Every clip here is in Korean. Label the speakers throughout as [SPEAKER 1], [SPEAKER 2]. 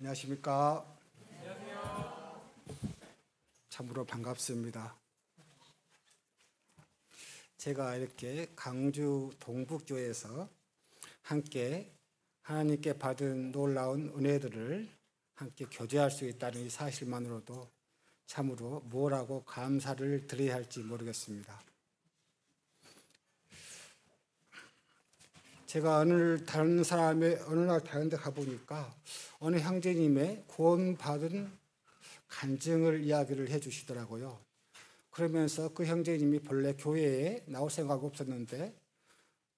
[SPEAKER 1] 안녕하십니까. 안녕하세요. 참으로 반갑습니다. 제가 이렇게 강주 동북교회에서 함께 하나님께 받은 놀라운 은혜들을 함께 교제할 수 있다는 이 사실만으로도 참으로 뭐라고 감사를 드려야 할지 모르겠습니다. 제가 어느 날 다른 데 가보니까 어느 형제님의 구원받은 간증을 이야기를 해 주시더라고요. 그러면서 그 형제님이 본래 교회에 나올 생각 없었는데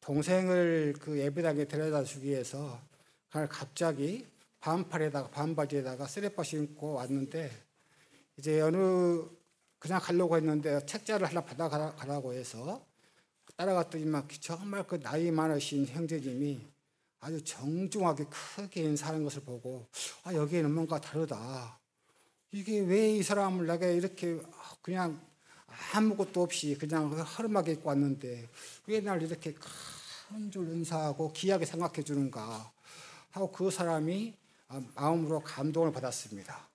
[SPEAKER 1] 동생을 그 예배당에 데려다 주기 위해서 그날 갑자기 반바지에다가 쓰레빠 신고 왔는데 이제 그냥 가려고 했는데 책자를 하나 받아가라고 해서 따라갔더니만 정말 그 나이 많으신 형제님이 아주 정중하게 크게 인사하는 것을 보고 여기에는 뭔가 다르다. 이게 왜 이 사람을 내가 이렇게 그냥 아무것도 없이 그냥 허름하게 입고 왔는데 왜 날 이렇게 큰 줄 인사하고 귀하게 생각해 주는가 하고 그 사람이 마음으로 감동을 받았습니다.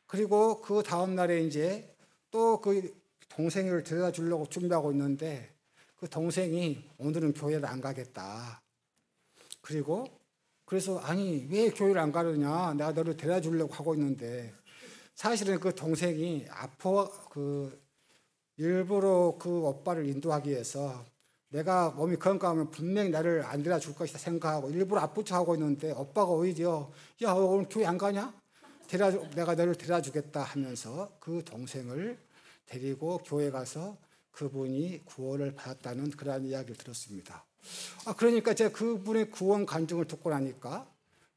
[SPEAKER 1] 그리고 그 다음 날에 이제 또 그 동생을 데려다 주려고 준비하고 있는데 그 동생이 오늘은 교회를 안 가겠다. 그래서 아니 왜 교회를 안 가느냐? 내가 너를 데려다 주려고 하고 있는데 사실은 그 동생이 일부러 그 오빠를 인도하기 위해서 내가 몸이 건강하면 분명히 나를 안 데려다 줄 것이다 생각하고 일부러 아픈 척하고 있는데 오빠가 오히려 야 오늘 교회 안 가냐? 내가 너를 데려다 주겠다 하면서 그 동생을 데리고 교회 가서 그분이 구원을 받았다는 그러한 이야기를 들었습니다. 그러니까 제가 그분의 구원 간증을 듣고 나니까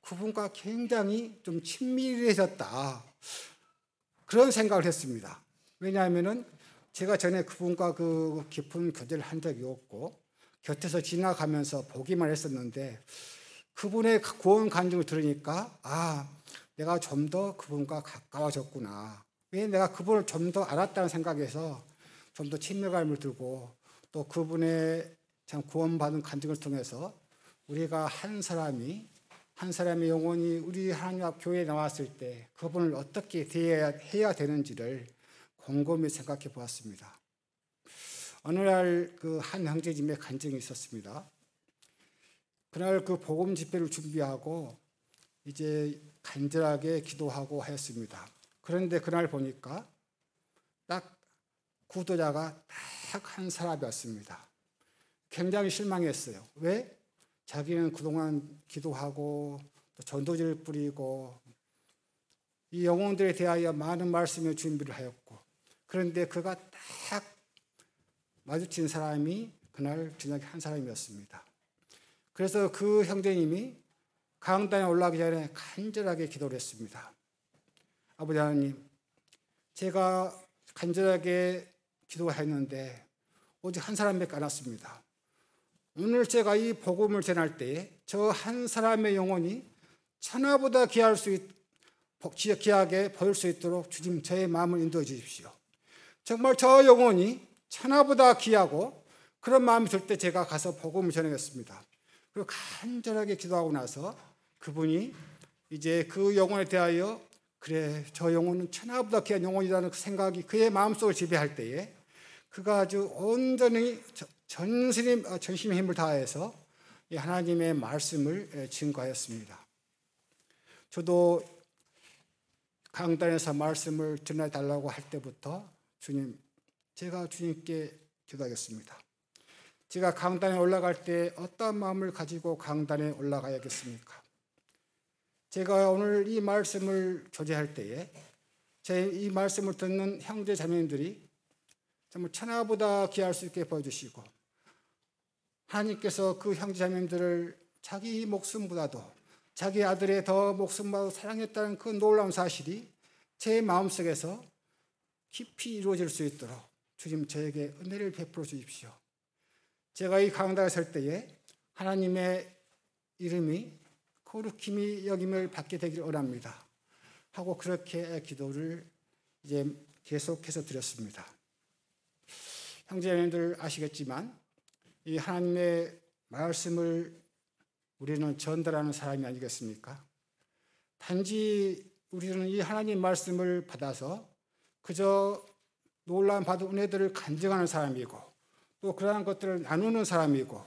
[SPEAKER 1] 그분과 굉장히 좀 친밀해졌다. 그런 생각을 했습니다. 왜냐하면은 제가 전에 그분과 그 깊은 교제를 한 적이 없고 곁에서 지나가면서 보기만 했었는데 그분의 구원 간증을 들으니까 내가 좀 더 그분과 가까워졌구나. 왜 내가 그분을 좀 더 알았다는 생각에서 좀 더 친밀감을 들고 또 그분의 참 구원받은 간증을 통해서 우리가 한 사람의 영혼이 우리 하나님 앞 교회에 나왔을 때 그분을 어떻게 대해야 되는지를 곰곰이 생각해 보았습니다. 어느 날 그 한 형제님의 간증이 있었습니다. 그날 그 복음 집회를 준비하고 이제 간절하게 기도하고 하였습니다. 그런데 그날 보니까 딱 구도자가 딱 한 사람이었습니다. 굉장히 실망했어요. 왜? 자기는 그동안 기도하고 또 전도지를 뿌리고 이 영혼들에 대하여 많은 말씀을 준비를 하였고 그런데 그가 딱 마주친 사람이 그날 저녁에 한 사람이었습니다. 그래서 그 형제님이 강단에 올라가기 전에 간절하게 기도를 했습니다. 아버지 하나님, 제가 간절하게 기도했는데 오직 한 사람밖에 안 왔습니다. 오늘 제가 이 복음을 전할 때에 저 한 사람의 영혼이 천하보다 귀하게 보일 수 있도록 주님 저의 마음을 인도해 주십시오. 정말 저 영혼이 천하보다 귀하고 그런 마음이 들 때 제가 가서 복음을 전하겠습니다. 그리고 간절하게 기도하고 나서 그분이 이제 그 영혼에 대하여 그래 저 영혼은 천하보다 귀한 영혼이라는 그 생각이 그의 마음속을 지배할 때에 그가 아주 온전히 전심의 힘을 다해서 하나님의 말씀을 증거하였습니다. 저도 강단에서 말씀을 전해달라고 할 때부터 주님, 제가 주님께 기도하겠습니다. 제가 강단에 올라갈 때 어떤 마음을 가지고 강단에 올라가야겠습니까? 제가 오늘 이 말씀을 교제할 때에 이 말씀을 듣는 형제 자매님들이 정말 천하보다 귀할 수 있게 보여주시고 하나님께서 그 형제 자매님들을 자기 목숨보다도 자기 아들의 더 목숨보다 사랑했다는 그 놀라운 사실이 제 마음속에서 깊이 이루어질 수 있도록 주님 저에게 은혜를 베풀어 주십시오. 제가 이 강단에 설 때에 하나님의 이름이 거룩히 여김을 받게 되기를 원합니다. 하고 그렇게 기도를 이제 계속해서 드렸습니다. 형제님들 아시겠지만 이 하나님의 말씀을 우리는 전달하는 사람이 아니겠습니까? 단지 우리는 이 하나님 말씀을 받아서 그저 놀라움 받은 은혜들을 간증하는 사람이고 또 그러한 것들을 나누는 사람이고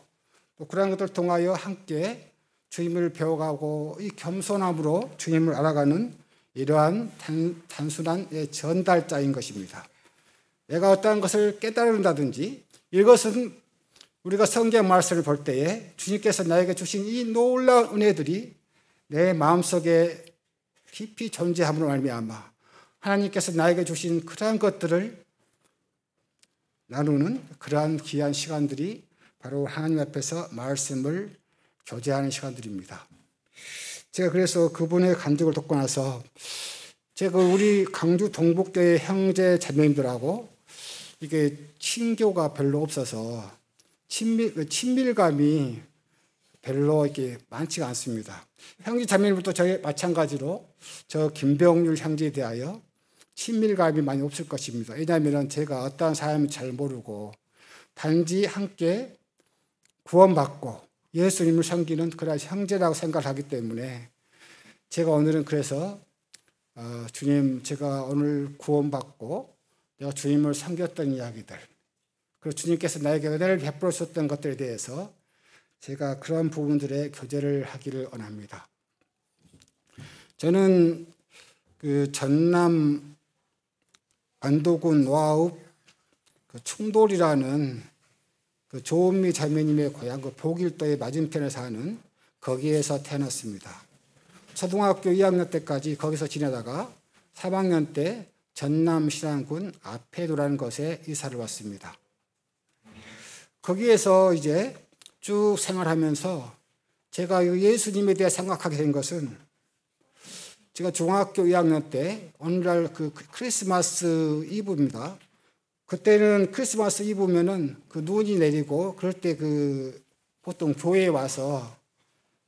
[SPEAKER 1] 또 그러한 것들을 통하여 함께 주님을 배워가고 이 겸손함으로 주님을 알아가는 이러한 단순한 전달자인 것입니다. 내가 어떠한 것을 깨달은다든지 이것은 우리가 성경 말씀을 볼 때에 주님께서 나에게 주신 이 놀라운 은혜들이 내 마음속에 깊이 존재함으로 말미암아 하나님께서 나에게 주신 그러한 것들을 나누는 그러한 귀한 시간들이 바로 하나님 앞에서 말씀을 교제하는 시간들입니다. 제가 그래서 그분의 간증을 듣고 나서 제가 우리 강주 동북교회 형제 자매님들하고 이게 친교가 별로 없어서 친밀감이 별로 이렇게 많지가 않습니다. 형제 자매님들도 저희 마찬가지로 저 김병률 형제에 대하여 친밀감이 많이 없을 것입니다. 왜냐하면 제가 어떠한 사람인지 잘 모르고 단지 함께 구원받고 예수님을 섬기는 그런 형제라고 생각을 하기 때문에 제가 오늘은 그래서 주님, 제가 오늘 구원받고 내가 주님을 섬겼던 이야기들, 그리고 주님께서 나에게 은혜를 베풀어 주셨던 것들에 대해서 제가 그런 부분들의 교제를 하기를 원합니다. 저는 그 전남 안도군 노아읍 그 충돌이라는 그 조은미 자매님의 고향 그 보길도의 맞은편에 사는 거기에서 태어났습니다. 초등학교 2학년 때까지 거기서 지내다가 3학년 때 전남 신안군 아패도라는 곳에 이사를 왔습니다. 거기에서 이제 쭉 생활하면서 제가 예수님에 대해 생각하게 된 것은 제가 중학교 2학년 때 오늘날 그 크리스마스 이브입니다. 그때는 크리스마스 이브면은 그 눈이 내리고 그럴 때 그 보통 교회에 와서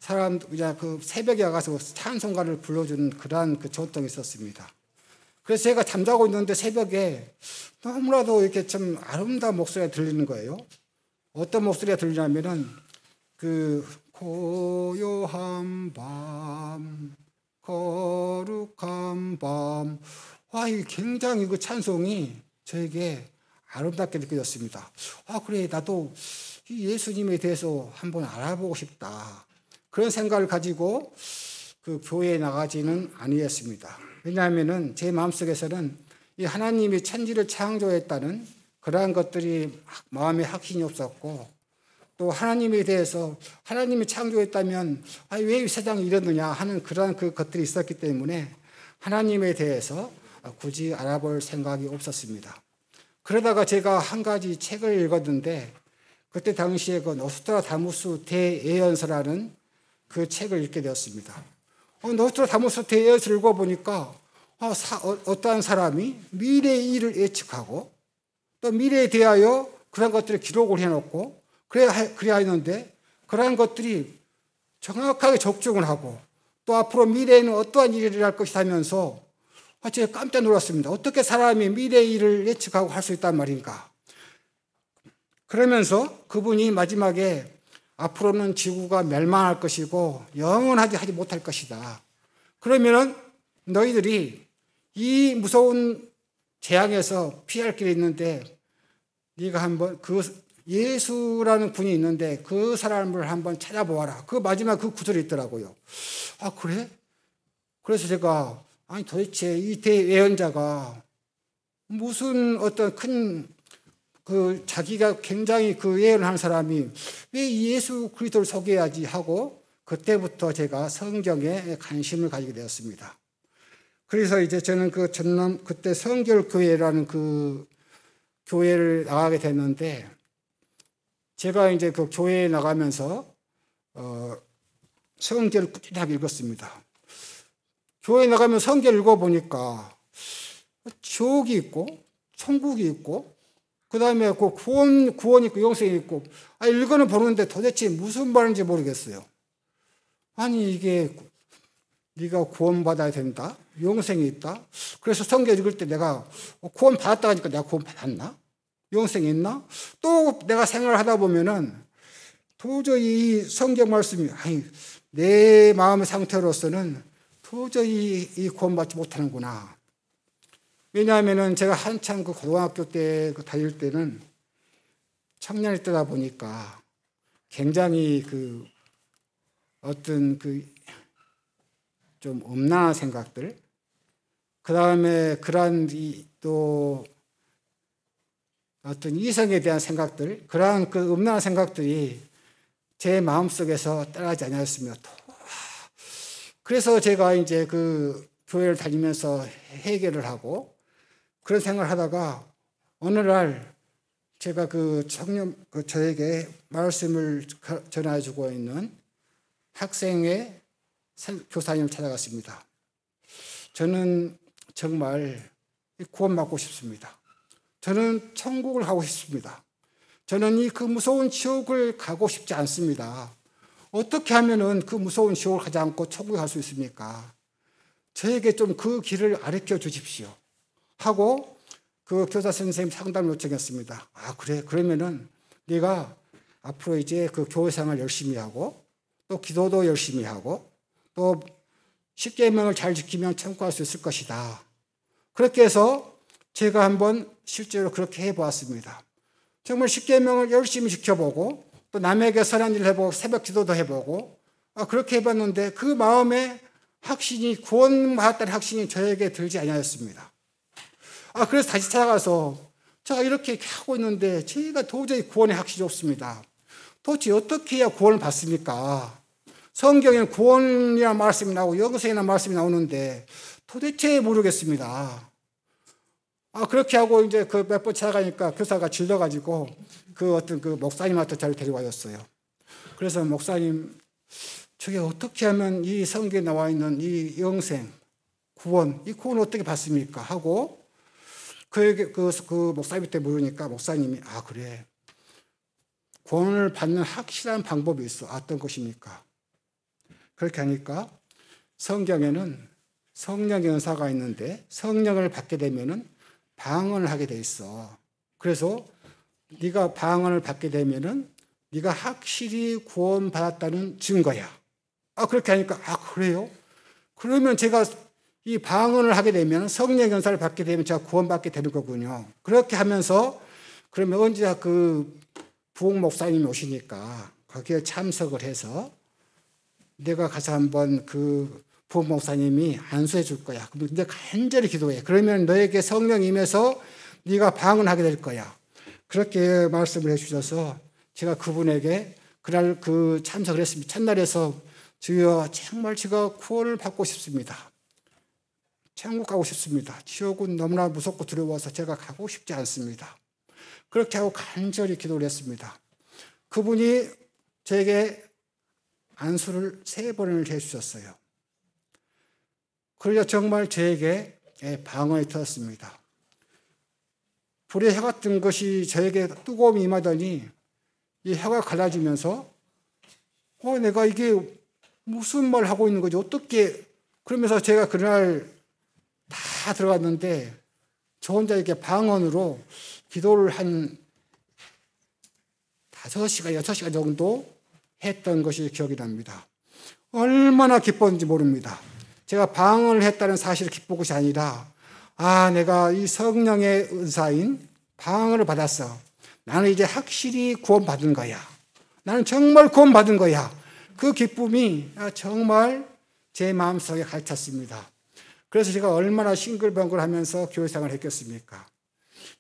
[SPEAKER 1] 사람 그냥 그 새벽에 와서 찬송가를 불러주는 그러한 그 전통이 있었습니다. 그래서 제가 잠자고 있는데 새벽에 너무나도 이렇게 좀 아름다운 목소리가 들리는 거예요. 어떤 목소리가 들리냐면은 그 고요한 밤, 거룩한 밤. 와, 이 굉장히 그 찬송이 저에게 아름답게 느껴졌습니다. 아, 그래, 나도 이 예수님에 대해서 한번 알아보고 싶다. 그런 생각을 가지고 그 교회에 나가지는 아니었습니다. 왜냐하면은 제 마음속에서는 이 하나님이 천지를 창조했다는 그러한 것들이 마음에 확신이 없었고 또 하나님에 대해서 하나님이 창조했다면 왜 이 세상이 이러느냐 하는 그러한 그 것들이 있었기 때문에 하나님에 대해서 굳이 알아볼 생각이 없었습니다. 그러다가 제가 한 가지 책을 읽었는데 그때 당시에 그 노스트라다무스 대예언서라는 그 책을 읽게 되었습니다. 노스트라다무스 대예언서를 읽어보니까 어떠한 사람이 미래의 일을 예측하고 또 미래에 대하여 그런 것들을 기록을 해놓고 그래야 했는데 그러한 것들이 정확하게 적중을 하고 또 앞으로 미래에는 어떠한 일이 일어날 것이다 하면서 제가 깜짝 놀랐습니다. 어떻게 사람이 미래의 일을 예측하고 할 수 있단 말인가. 그러면서 그분이 마지막에 앞으로는 지구가 멸망할 것이고 영원하지 하지 못할 것이다. 그러면은 너희들이 이 무서운 재앙에서 피할 길이 있는데 네가 한번 그 예수라는 분이 있는데 그 사람을 한번 찾아보아라. 그 마지막 그 구절이 있더라고요. 아, 그래? 그래서 제가 아니 도대체 이 대예언자가 무슨 어떤 큰 그 자기가 굉장히 그 예언을 하는 사람이 왜 예수 그리스도를 소개해야지 하고 그때부터 제가 성경에 관심을 가지게 되었습니다. 그래서 이제 저는 그 전남 그때 성결교회라는 그 교회를 나가게 됐는데 제가 이제 그 교회에 나가면서 성경을 꾸준하게 읽었습니다. 교회에 나가면 성경 읽어보니까 지옥이 있고 천국이 있고 그 다음에 그 구원이 있고 영생이 있고 읽어는 보는데 도대체 무슨 말인지 모르겠어요. 아니 이게 네가 구원받아야 된다? 영생이 있다? 그래서 성경 읽을 때 내가 구원 받았다 하니까 내가 구원 받았나? 영생이 있나? 또 내가 생각을 하다 보면은 도저히 이 성경 말씀이 내 마음의 상태로서는 도저히 이 구원받지 못하는구나. 왜냐하면은 제가 한참 그 고등학교 때 다닐 때는 청년일 때다 보니까 굉장히 그 어떤 그 좀 음란한 생각들, 그 다음에 그러한 또 어떤 이성에 대한 생각들, 그러한 그 음란한 생각들이 제 마음속에서 떠나지 않았습니다. 그래서 제가 이제 그 교회를 다니면서 해결을 하고 그런 생각을 하다가 어느 날 제가 그 청년, 저에게 말씀을 전해주고 있는 학생의 교사님을 찾아갔습니다. 저는 정말 구원받고 싶습니다. 저는 천국을 가고 싶습니다. 저는 이 그 무서운 지옥을 가고 싶지 않습니다. 어떻게 하면은 그 무서운 지옥을 가지 않고 천국에 갈 수 있습니까? 저에게 좀 그 길을 가르쳐 주십시오. 하고 그 교사 선생님 상담을 요청했습니다. 아, 그래. 그러면은 네가 앞으로 이제 그 교회 생활 열심히 하고 또 기도도 열심히 하고 또 십계명을 잘 지키면 천국 갈 수 있을 것이다. 그렇게 해서 제가 한번 실제로 그렇게 해보았습니다. 정말 십계명을 열심히 지켜보고 또 남에게 선한 일을 해보고 새벽 기도도 해보고 그렇게 해봤는데 그 마음에 확신이 구원받았다는 확신이 저에게 들지 아니하였습니다. 그래서 다시 찾아가서 제가 이렇게 하고 있는데 제가 도저히 구원의 확신이 없습니다. 도대체 어떻게 해야 구원을 받습니까? 성경에는 구원이라는 말씀이 나오고 영생이라는 말씀이 나오는데 도대체 모르겠습니다. 그렇게 하고 이제 그 몇 번 찾아가니까 교사가 질려가지고 그 어떤 그 목사님한테 저를 데려와줬어요. 그래서 목사님, 저게 어떻게 하면 이 성경에 나와 있는 이 영생, 구원, 이 구원 어떻게 받습니까? 하고 그 목사님한테 물으니까 목사님이 그래. 구원을 받는 확실한 방법이 있어. 어떤 것입니까? 그렇게 하니까 성경에는 성령의 은사가 있는데 성령을 받게 되면은 방언을 하게 돼 있어. 그래서 네가 방언을 받게 되면은 네가 확실히 구원받았다는 증거야. 그렇게 하니까 그래요? 그러면 제가 이 방언을 하게 되면 성령의 은사를 받게 되면 제가 구원받게 되는 거군요. 그렇게 하면서 그러면 언제 그 부흥 목사님이 오시니까 거기에 참석을 해서 내가 가서 한번 그 부흥 목사님이 안수해 줄 거야. 그럼 내가 간절히 기도해. 그러면 너에게 성령이 임해서 네가 방언하게 될 거야. 그렇게 말씀을 해 주셔서 제가 그분에게 그날 그 참석을 했습니다. 첫날에서 주여 정말 제가 구원을 받고 싶습니다. 천국 가고 싶습니다. 지옥은 너무나 무섭고 두려워서 제가 가고 싶지 않습니다. 그렇게 하고 간절히 기도를 했습니다. 그분이 저에게 안수를 3번을 해주셨어요. 그래서 정말 저에게 방언이 터졌습니다. 불의 혀가 뜬 것이 저에게 뜨거움이 임하더니 이 혀가 갈라지면서 내가 이게 무슨 말 하고 있는 거지? 어떻게? 그러면서 제가 그날 다 들어갔는데 저 혼자 이렇게 방언으로 기도를 한 5시간, 6시간 정도 했던 것이 기억이 납니다. 얼마나 기뻤는지 모릅니다. 제가 방언을 했다는 사실을 기쁜 것이 아니라 내가 이 성령의 은사인 방언을 받았어. 나는 이제 확실히 구원받은 거야. 나는 정말 구원받은 거야. 그 기쁨이 정말 제 마음속에 가득 찼습니다. 그래서 제가 얼마나 싱글벙글하면서 교회 생활을 했겠습니까?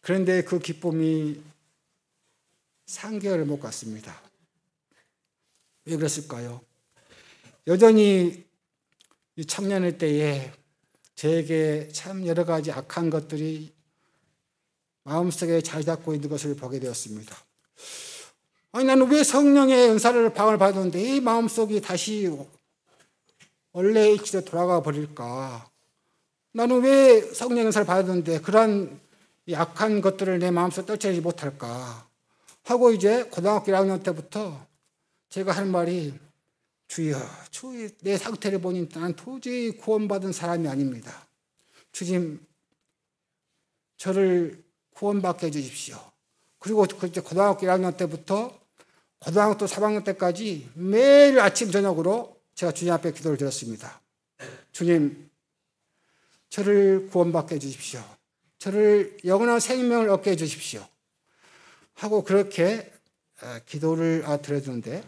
[SPEAKER 1] 그런데 그 기쁨이 3개월을 못 갔습니다. 왜 그랬을까요? 여전히 이 청년일 때에 저에게 참 여러 가지 악한 것들이 마음속에 자리 잡고 있는 것을 보게 되었습니다. 나는 왜 성령의 은사를 방을 받았는데 이 마음속이 다시 원래의 위치로 돌아가 버릴까? 나는 왜 성령의 은사를 받았는데 그러한 약한 것들을 내 마음속에 떨쳐내지 못할까? 하고 이제 고등학교 1학년 때부터 제가 할 말이 주여, 내 상태를 보니 난 도저히 구원받은 사람이 아닙니다. 주님, 저를 구원받게 해주십시오. 그리고 그때 고등학교 1학년 때부터 고등학교 3학년 때까지 매일 아침 저녁으로 제가 주님 앞에 기도를 드렸습니다. 주님, 저를 구원받게 해주십시오. 저를 영원한 생명을 얻게 해주십시오. 하고 그렇게 기도를 드렸는데,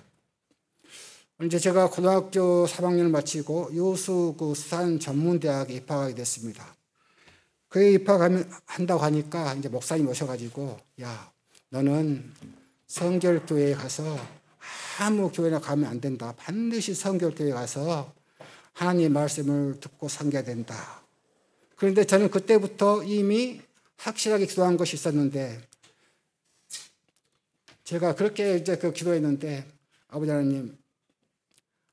[SPEAKER 1] 이제 제가 고등학교 3학년을 마치고 여수 그 수산전문대학에 입학하게 됐습니다. 그에 입학한다고 하니까 이제 목사님 오셔가지고, 야, 너는 성결교회에 가서 아무 교회나 가면 안 된다. 반드시 성결교회에 가서 하나님의 말씀을 듣고 섬겨야 된다. 그런데 저는 그때부터 이미 확실하게 기도한 것이 있었는데, 제가 그렇게 이제 그 기도했는데,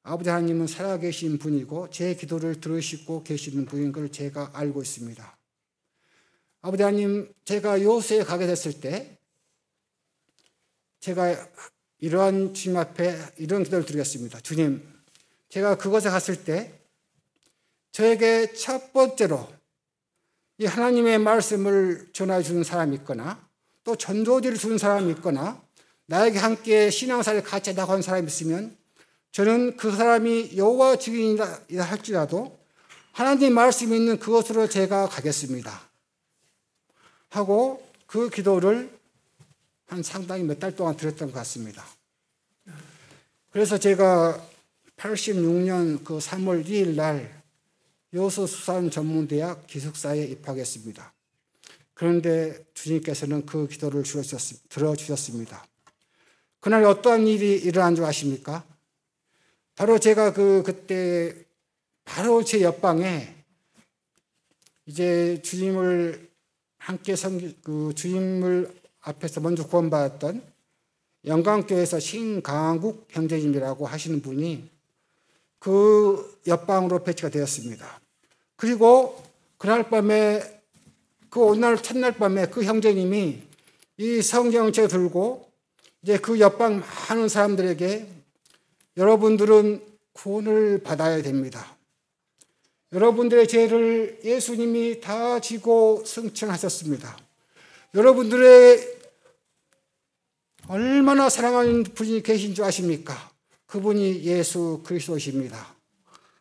[SPEAKER 1] 아버지 하나님은 살아계신 분이고 제 기도를 들으시고 계시는 분인 걸 제가 알고 있습니다. 아버지 하나님, 제가 요새에 가게 됐을 때 제가 이러한 주님 앞에 이런 기도를 드리겠습니다. 주님, 제가 그곳에 갔을 때 저에게 첫 번째로 이 하나님의 말씀을 전해 주는 사람이 있거나 또 전도지를 주는 사람이 있거나 나에게 함께 신앙사를 같이 나가는 사람이 있으면 저는 그 사람이 여호와 증인이다 할지라도 하나님의 말씀이 있는 그곳으로 제가 가겠습니다. 하고 그 기도를 한 상당히 몇 달 동안 드렸던 것 같습니다. 그래서 제가 86년 그 3월 2일 날 여수수산전문대학 기숙사에 입학했습니다. 그런데 주님께서는 그 기도를 들어주셨습니다. 그날 어떠한 일이 일어난 줄 아십니까? 바로 제가 그때 바로 제 옆방에 이제 주님을 함께 주님을 앞에서 먼저 구원받았던 영광교회에서 신강국 형제님이라고 하시는 분이 그 옆방으로 배치가 되었습니다. 그리고 그날 밤에 오늘 첫날 밤에 그 형제님이 이 성경책을 들고 이제 그 옆방 많은 사람들에게 여러분들은 구원을 받아야 됩니다. 여러분들의 죄를 예수님이 다 지고 승천하셨습니다. 여러분들의 얼마나 사랑하는 분이 계신 줄 아십니까? 그분이 예수 그리스도십니다.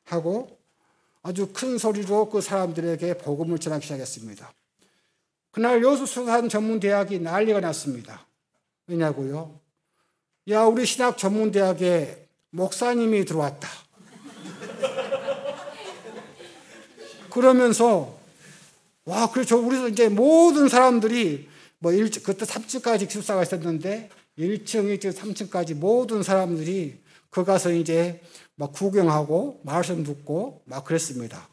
[SPEAKER 1] 하고 아주 큰 소리로 그 사람들에게 복음을 전하기 시작했습니다. 그날 여수수산전문대학이 난리가 났습니다. 왜냐고요? 야, 우리 신학 전문대학에 목사님이 들어왔다. 그러면서 와, 그래서 우리 이제 모든 사람들이 그때 3층까지 기숙사가 있었는데 1층, 2층, 3층까지 모든 사람들이 그 가서 이제 막 구경하고 말씀 듣고 막 그랬습니다.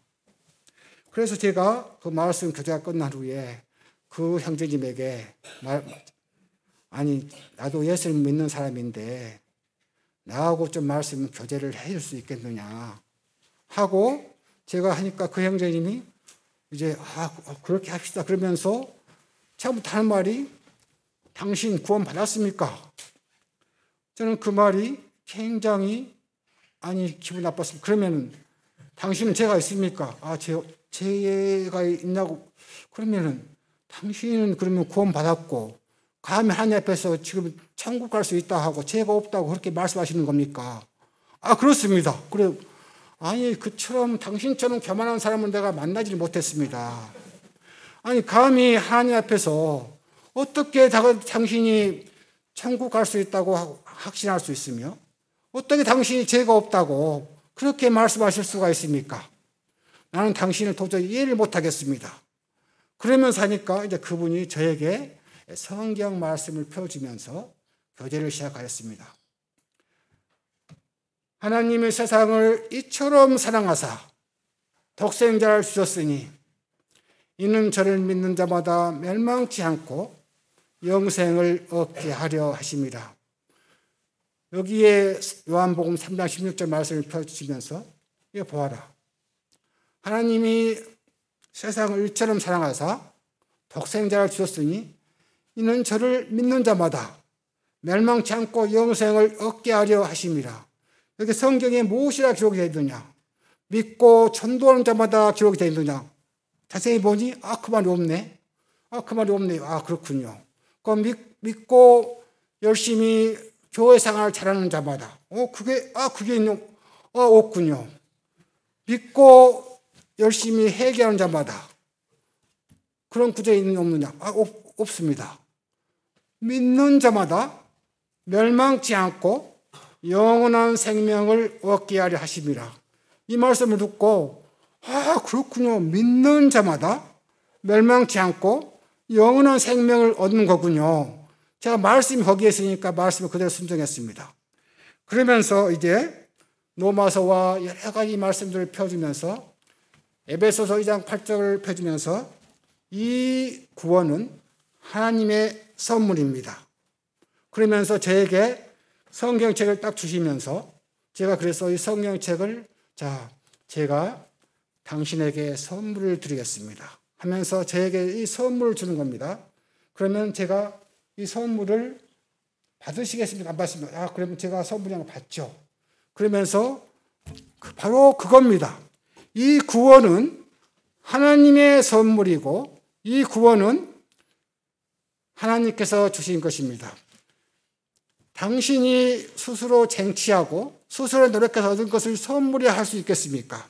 [SPEAKER 1] 그래서 제가 그 말씀 교제가 끝난 후에 그 형제님에게 아니, 나도 예수님 믿는 사람인데 나하고 좀 말씀 교제를 해줄 수 있겠느냐 하고 제가 하니까 그 형제님이 이제 그렇게 합시다 그러면서 처음부터 하는 말이 당신 구원 받았습니까? 저는 그 말이 굉장히 기분 나빴습니다. 그러면 당신은 죄가 있습니까? 죄가 있냐고. 그러면은 당신은 그러면 구원 받았고 감히 하나님 앞에서 지금 천국 갈 수 있다 하고 죄가 없다고 그렇게 말씀하시는 겁니까? 그렇습니다. 그래, 그처럼 당신처럼 교만한 사람은 내가 만나지 못했습니다. 감히 하나님 앞에서 어떻게 당신이 천국 갈 수 있다고 확신할 수 있으며 어떻게 당신이 죄가 없다고 그렇게 말씀하실 수가 있습니까? 나는 당신을 도저히 이해를 못하겠습니다. 그러면서 하니까 이제 그분이 저에게 성경 말씀을 펴주면서 교제를 시작하였습니다. 하나님의 세상을 이처럼 사랑하사 독생자를 주셨으니 이는 저를 믿는 자마다 멸망치 않고 영생을 얻게 하려 하심이라. 여기에 요한복음 3장 16절 말씀을 펴주시면서 이거 보아라. 하나님이 세상을 이처럼 사랑하사 독생자를 주셨으니 이는 저를 믿는 자마다 멸망치 않고 영생을 얻게 하려 하심이라. 여기 성경에 무엇이라 기록이 되어 있느냐? 믿고 전도하는 자마다 기록이 되어 있느냐? 자세히 보니 그 말이 없네. 그 말이 없네. 그렇군요. 그럼 믿고 열심히 교회 생활을 잘하는 자마다 그게 있는 없군요. 믿고 열심히 회개하는 자마다 그런 구절이 있느냐 없느냐? 없습니다. 믿는 자마다 멸망치 않고 영원한 생명을 얻게 하려 하심이라. 이 말씀을 듣고 그렇군요. 믿는 자마다 멸망치 않고 영원한 생명을 얻는 거군요. 제가 말씀이 거기에 있으니까 말씀을 그대로 순종했습니다. 그러면서 이제 로마서와 여러 가지 말씀들을 펴주면서 에베소서 2장 8절을 펴주면서 이 구원은 하나님의 선물입니다. 그러면서 저에게 성경책을 딱 주시면서 제가 그래서 이 성경책을 제가 당신에게 선물을 드리겠습니다 하면서 저에게 이 선물을 주는 겁니다. 그러면 제가 이 선물을 받으시겠습니까? 안 받습니까? 그러면 제가 선물이 하나 받죠. 그러면서 바로 그겁니다. 이 구원은 하나님의 선물이고 이 구원은 하나님께서 주신 것입니다. 당신이 스스로 쟁취하고 스스로 노력해서 얻은 것을 선물이 할 수 있겠습니까?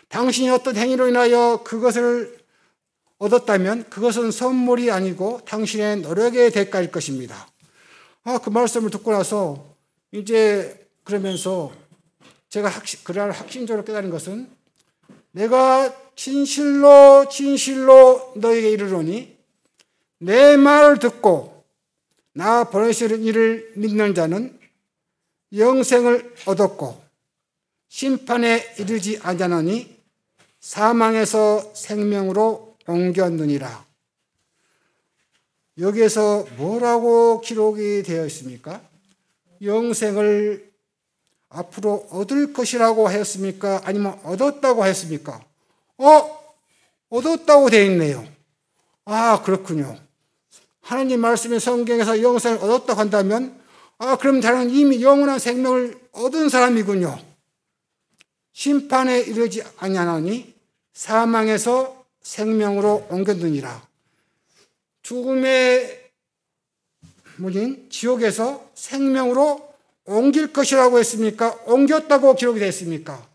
[SPEAKER 1] 당신이 어떤 행위로 인하여 그것을 얻었다면 그것은 선물이 아니고 당신의 노력의 대가일 것입니다. 그 말씀을 듣고 나서 이제 그러면서 제가 그날 확신적으로 깨달은 것은 내가 진실로 너에게 이르노니 내 말을 듣고 나 보내시는 이를 믿는 자는 영생을 얻었고 심판에 이르지 아니하나니 사망에서 생명으로 옮겼느니라. 여기에서 뭐라고 기록이 되어 있습니까? 영생을 앞으로 얻을 것이라고 하였습니까? 아니면 얻었다고 하였습니까? 얻었다고 되어 있네요. 그렇군요. 하나님 말씀의 성경에서 영생을 얻었다고 한다면 그럼 나는 이미 영원한 생명을 얻은 사람이군요. 심판에 이르지 아니하나니 사망에서 생명으로 옮겼느니라. 죽음의 문인 지옥에서 생명으로 옮길 것이라고 했습니까? 옮겼다고 기록이 되어 있습니까?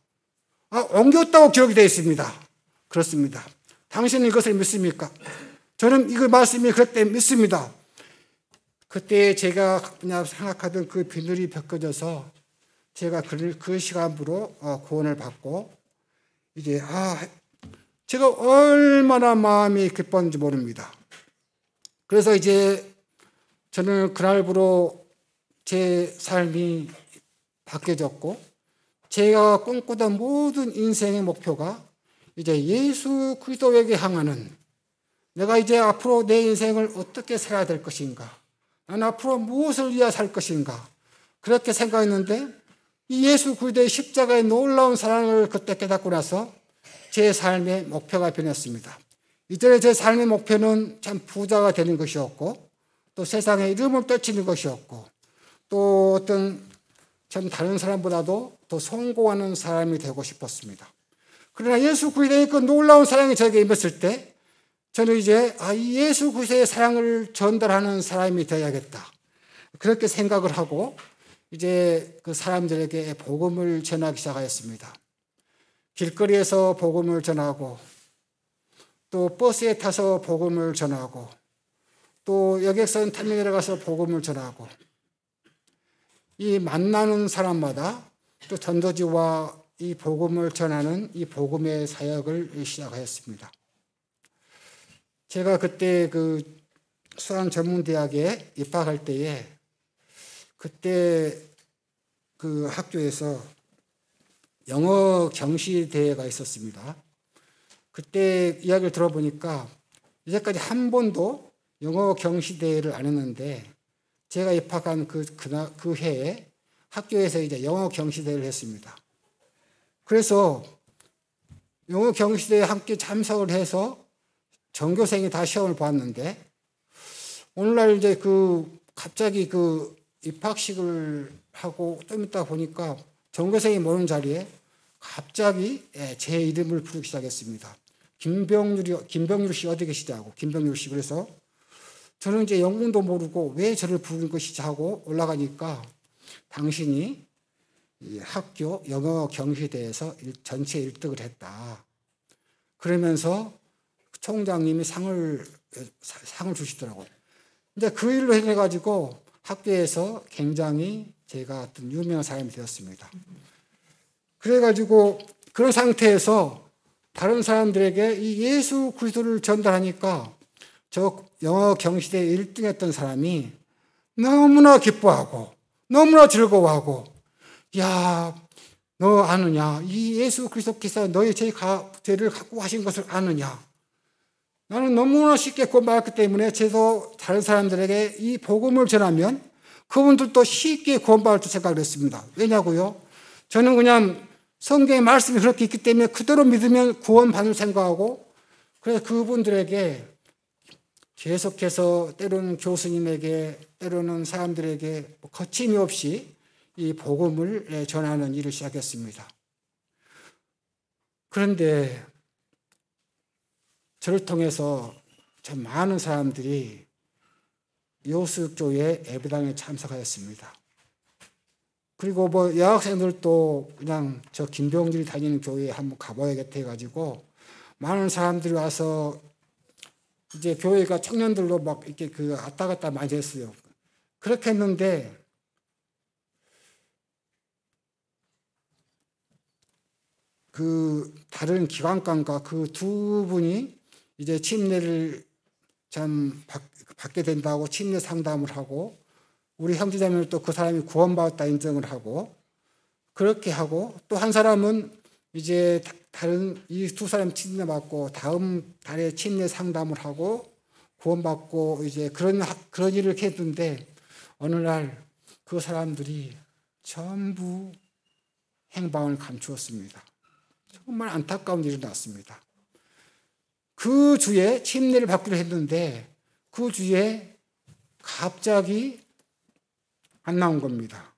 [SPEAKER 1] 옮겼다고 기록이 되어 있습니다. 그렇습니다. 당신은 이것을 믿습니까? 저는 이 말씀이 그럴 때 믿습니다. 그때 제가 그냥 생각하던 그 비늘이 벗겨져서 제가 그 시간부로 구원을 받고 이제 제가 얼마나 마음이 기뻤는지 모릅니다. 그래서 이제 저는 그날부로 제 삶이 바뀌어졌고 제가 꿈꾸던 모든 인생의 목표가 이제 예수 그리스도에게 향하는 내가 이제 앞으로 내 인생을 어떻게 살아야 될 것인가? 난 앞으로 무엇을 위해 살 것인가? 그렇게 생각했는데 이 예수 그리스도의 십자가의 놀라운 사랑을 그때 깨닫고 나서 제 삶의 목표가 변했습니다. 이전에 제 삶의 목표는 참 부자가 되는 것이었고 또 세상에 이름을 떨치는 것이었고 또 어떤 참 다른 사람보다도 더 성공하는 사람이 되고 싶었습니다. 그러나 예수 그리스도의 그 놀라운 사랑이 저에게 임했을 때 저는 이제 이 예수 그리스도의 사랑을 전달하는 사람이 되어야겠다. 그렇게 생각을 하고 이제 그 사람들에게 복음을 전하기 시작하였습니다. 길거리에서 복음을 전하고 또 버스에 타서 복음을 전하고 또 여객선 타며 내려가서 복음을 전하고 이 만나는 사람마다 또 전도지와 이 복음을 전하는 이 복음의 사역을 시작하였습니다. 제가 그때 그 수학전문대학에 입학할 때에 그때 그 학교에서 영어 경시대회가 있었습니다. 그때 이야기를 들어보니까 이제까지 한 번도 영어 경시대회를 안 했는데 제가 입학한 그 해에 학교에서 이제 영어 경시대회를 했습니다. 그래서 영어 경시대회에 함께 참석을 해서 전교생이 다 시험을 봤는데 오늘날 이제 갑자기 입학식을 하고 좀 있다 보니까 전교생이 모는 자리에 갑자기 제 이름을 부르기 시작했습니다. 김병률 씨 어디 계시냐고 김병률 씨. 그래서 저는 이제 영문도 모르고 왜 저를 부르는 것이지 하고 올라가니까 당신이 이 학교 영어 경시대회에서 전체 1등을 했다. 그러면서 총장님이 상을 주시더라고요. 이제 그 일로 해가지고 학교에서 굉장히 제가 어떤 유명한 사람이 되었습니다. 그래가지고 그런 상태에서 다른 사람들에게 이 예수 그리스도를 전달하니까 저 영어 경시대 1등 했던 사람이 너무나 기뻐하고 너무나 즐거워하고, 야, 너 아느냐? 이 예수 그리스도께서 너의 죄를 갖고 하신 것을 아느냐? 나는 너무나 쉽게 구원받았기 때문에 저도 다른 사람들에게 이 복음을 전하면 그분들도 쉽게 구원받을 줄 생각을 했습니다. 왜냐고요? 저는 그냥 성경의 말씀이 그렇게 있기 때문에 그대로 믿으면 구원받을 생각하고, 그래서 그분들에게 계속해서 때로는 교수님에게, 때로는 사람들에게 거침이 없이 이 복음을 전하는 일을 시작했습니다. 그런데 저를 통해서 참 많은 사람들이 요수교회 예배당에 참석하였습니다. 그리고 여학생들도 그냥 저 김병길이 다니는 교회에 한번 가봐야겠다 해가지고 많은 사람들이 와서 이제 교회가 청년들로 막 이렇게 왔다 갔다 많이 했어요. 그렇게 했는데 그 다른 기관관과 그 두 분이 이제 침례를 참 받게 된다고 침례 상담을 하고, 우리 형제자매를 또 그 사람이 구원받았다 인정을 하고, 그렇게 하고, 또 한 사람은 이제 다른 이 두 사람 침례 받고 다음 달에 침례 상담을 하고 구원받고 이제 그런 일을 했는데, 어느 날 그 사람들이 전부 행방을 감추었습니다. 정말 안타까운 일이 났습니다. 그 주에 침례를 받기로 했는데 그 주에 갑자기 안 나온 겁니다.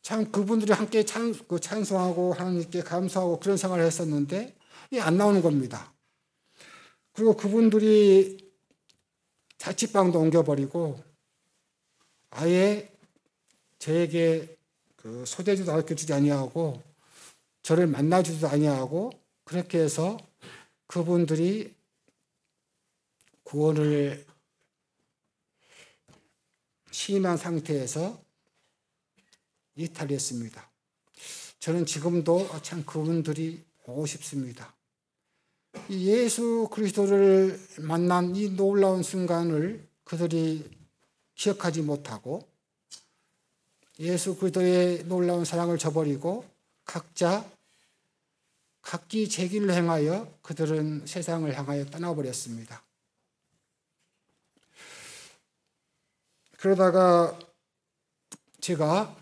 [SPEAKER 1] 참 그분들이 함께 찬송하고 하나님께 감사하고 그런 생활을 했었는데 안 나오는 겁니다. 그리고 그분들이 자취방도 옮겨버리고 아예 저에게 그 소대주도 가르쳐주지 아니하고 저를 만나주지도 아니하고, 그렇게 해서 그분들이 구원을 시인한 상태에서 이탈했습니다. 저는 지금도 참 그분들이 보고 싶습니다. 이 예수 그리스도를 만난 이 놀라운 순간을 그들이 기억하지 못하고 예수 그리스도의 놀라운 사랑을 저버리고 각기 제 길로 행하여 그들은 세상을 향하여 떠나버렸습니다. 그러다가 제가